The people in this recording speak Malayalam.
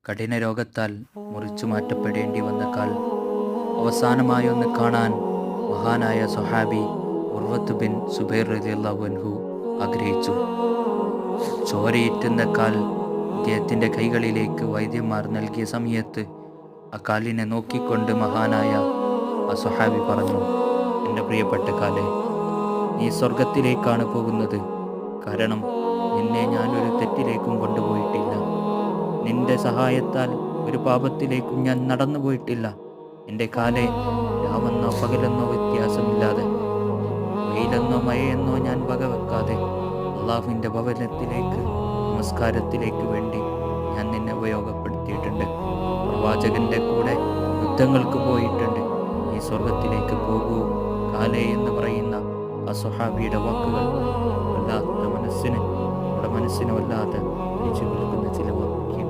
കഠിന രോഗത്താൽ മുറിച്ചു മാറ്റപ്പെടേണ്ടി വന്ന കാൽ അവസാനമായി ഒന്ന് കാണാൻ മഹാനായ സ്വഹാബി ഉർവത്ത് ബിൻ സുബൈർ റളിയല്ലാഹു അൻഹു ആഗ്രഹിച്ചു. ചോരയിറ്റുന്ന കാൽ അദ്ദേഹത്തിൻ്റെ കൈകളിലേക്ക് വൈദ്യന്മാർ നൽകിയ സമയത്ത് ആ കാലിനെ നോക്കിക്കൊണ്ട് മഹാനായ ആ സ്വഹാബി പറഞ്ഞു, എൻ്റെ പ്രിയപ്പെട്ട കാലേ, നീ സ്വർഗത്തിലേക്കാണ് പോകുന്നത്. കാരണം നിന്നെ ഞാനൊരു തെറ്റിലേക്കും കൊണ്ടുപോയിട്ടില്ല. നിന്റെ സഹായത്താൽ ഒരു പാപത്തിലേക്കും ഞാൻ നടന്നു പോയിട്ടില്ല. എൻ്റെ കാലേ, രാവെന്നോ പകലെന്നോ വ്യത്യാസമില്ലാതെ, വെയിലെന്നോ മഴയെന്നോ ഞാൻ വകവെക്കാതെ അള്ളാഹുവിൻ്റെ ഭവനത്തിലേക്ക് നമസ്കാരത്തിലേക്ക് വേണ്ടി ഞാൻ നിന്നെ ഉപയോഗപ്പെടുത്തിയിട്ടുണ്ട്. പ്രവാചകൻ്റെ കൂടെ യുദ്ധങ്ങൾക്ക് പോയിട്ടുണ്ട്. ഈ സ്വർഗത്തിലേക്ക് പോകൂ കാലേ എന്ന് പറയുന്ന ആ സ്വഹാബിയുടെ വാക്കുകൾ നമ്മുടെ മനസ്സിനെ വല്ലാതെ പിടിച്ചു നിൽക്കുന്ന ചില വാക്കുകൾ.